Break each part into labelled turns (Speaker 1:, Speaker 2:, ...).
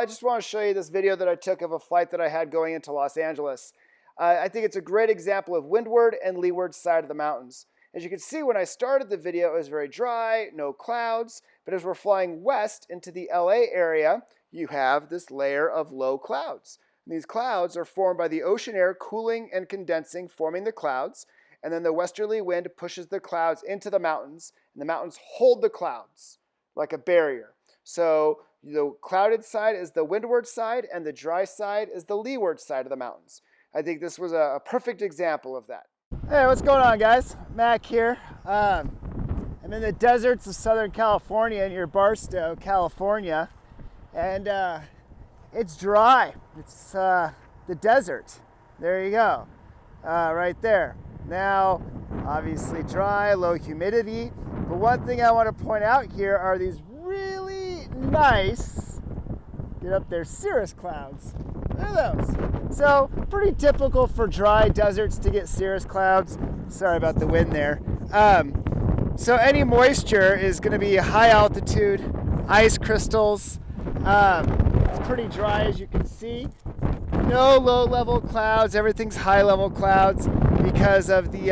Speaker 1: I just want to show you this video that I took of a flight that I had going into Los Angeles. I think it's a great example of windward and leeward side of the mountains. As you can see, when I started the video, it was very dry, no clouds, but as we're flying west into the LA area, you have this layer of low clouds. And these clouds are formed by the ocean air cooling and condensing, forming the clouds, and then the westerly wind pushes the clouds into the mountains, and the mountains hold the clouds like a barrier. So the clouded side is the windward side, and the dry side is the leeward side of the mountains. I think this was a perfect example of that. Hey, what's going on, guys? Mac here. I'm in the deserts of Southern California near Barstow, California, and it's dry. It's the desert. There you go, right there. Now, obviously dry, low humidity, but one thing I want to point out here are these really nice, get up there, cirrus clouds. Look at those. So, pretty typical for dry deserts to get cirrus clouds. Sorry about the wind there. So any moisture is going to be high altitude, ice crystals. It's pretty dry, as you can see. No low level clouds, everything's high level clouds because of the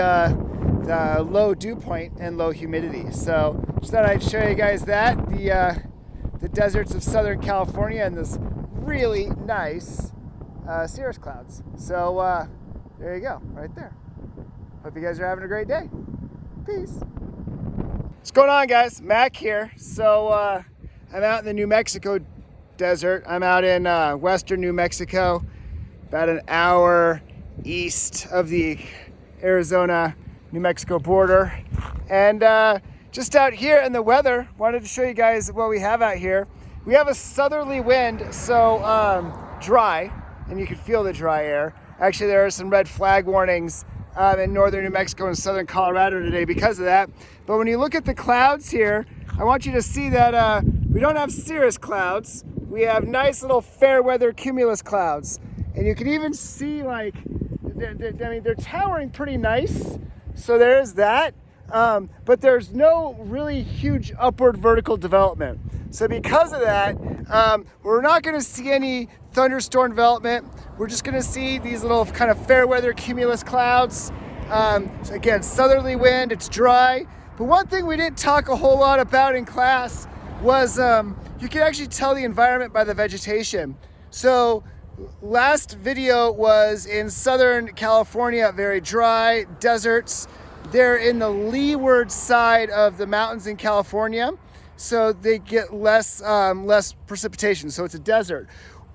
Speaker 1: low dew point and low humidity. So just thought I'd show you guys that, the deserts of Southern California and this really nice cirrus clouds. So there you go, right there. Hope you guys are having a great day. Peace. What's going on, guys? Mac here. So I'm out in the New Mexico desert. I'm out in western New Mexico, about an hour east of the Arizona-New Mexico border. And just out here in the weather, wanted to show you guys what we have out here. We have a southerly wind, so dry, and you can feel the dry air. Actually, there are some red flag warnings in northern New Mexico and southern Colorado today because of that. But when you look at the clouds here, I want you to see that we don't have cirrus clouds. We have nice little fair weather cumulus clouds. And you can even see, like, they're towering pretty nice. So there's that. But there's no really huge upward vertical development. So because of that, we're not going to see any thunderstorm development. We're just going to see these little kind of fair weather cumulus clouds. So again, southerly wind, it's dry. But one thing we didn't talk a whole lot about in class was you can actually tell the environment by the vegetation. So last video was in Southern California, very dry deserts. They're in the leeward side of the mountains in California, so they get less precipitation, so it's a desert.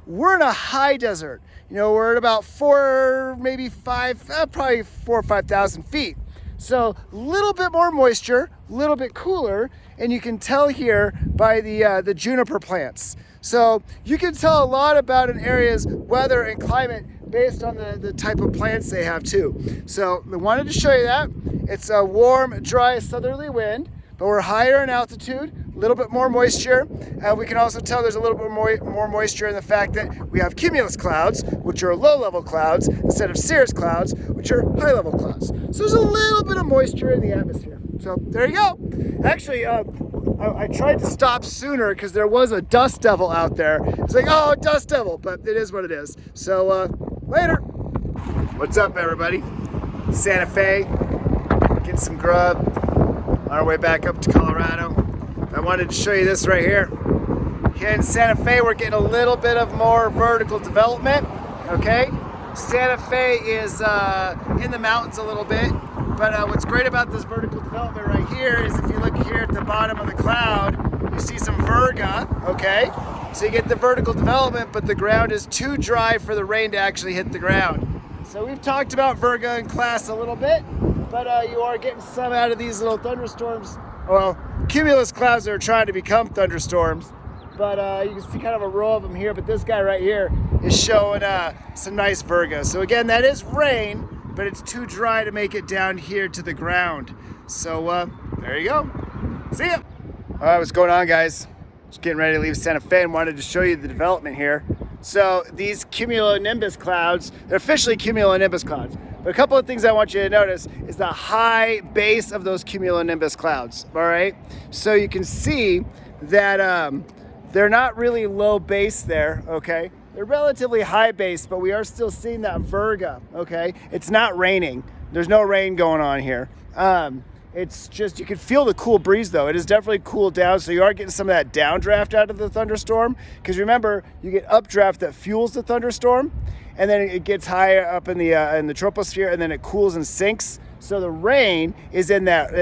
Speaker 1: We're in a high desert. You know, we're at about 4, maybe 5, probably 4 or 5,000 feet. So a little bit more moisture, a little bit cooler, and you can tell here by the juniper plants. So you can tell a lot about an area's weather and climate based on the type of plants they have too. So I wanted to show you that. It's a warm, dry southerly wind, but we're higher in altitude, a little bit more moisture. We can also tell there's a little bit more moisture in the fact that we have cumulus clouds, which are low-level clouds, instead of cirrus clouds, which are high-level clouds. So there's a little bit of moisture in the atmosphere. So there you go. Actually, I tried to stop sooner because there was a dust devil out there. It's like, oh, dust devil, but it is what it is. So later. What's up, everybody? Santa Fe, getting some grub on our way back up to Colorado. I wanted to show you this right here. Here in Santa Fe, we're getting a little bit of more vertical development, okay? Santa Fe is in the mountains a little bit, but what's great about this vertical development right here is if you look here at the bottom of the cloud, you see some virga, okay? So you get the vertical development, but the ground is too dry for the rain to actually hit the ground. So we've talked about virga in class a little bit, but you are getting some out of these little thunderstorms. Well, cumulus clouds that are trying to become thunderstorms, but you can see kind of a row of them here, but this guy right here is showing some nice virga. So again, that is rain, but it's too dry to make it down here to the ground. So there you go. See ya. All right, what's going on, guys? Just getting ready to leave Santa Fe and wanted to show you the development here. So these cumulonimbus clouds, they're officially cumulonimbus clouds. But a couple of things I want you to notice is the high base of those cumulonimbus clouds, all right? So you can see that they're not really low base there, okay? They're relatively high base, but we are still seeing that virga, okay? It's not raining. There's no rain going on here. It's just, you can feel the cool breeze though. It is definitely cooled down, so you are getting some of that downdraft out of the thunderstorm. Because remember, you get updraft that fuels the thunderstorm, and then it gets higher up in the troposphere, and then it cools and sinks. So the rain is in that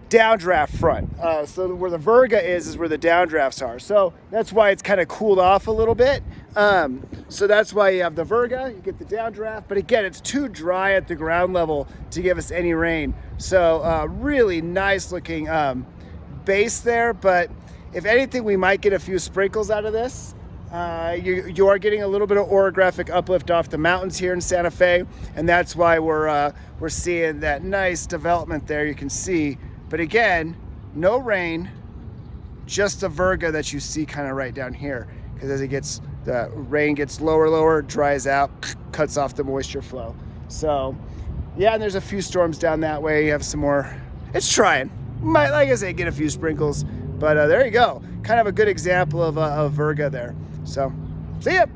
Speaker 1: downdraft front. So where the virga is where the downdrafts are. So that's why it's kind of cooled off a little bit. So that's why you have the virga, you get the downdraft, but again, it's too dry at the ground level to give us any rain. So really nice looking base there, but if anything, we might get a few sprinkles out of this. You are getting a little bit of orographic uplift off the mountains here in Santa Fe, and that's why we're seeing that nice development there. You can see, but again, no rain, just the virga that you see kind of right down here, because as the rain gets lower, dries out, cuts off the moisture flow. So yeah, and there's a few storms down that way. You have some more. It's trying. Might, like I say, get a few sprinkles, but there you go. Kind of a good example of a virga there. So see ya.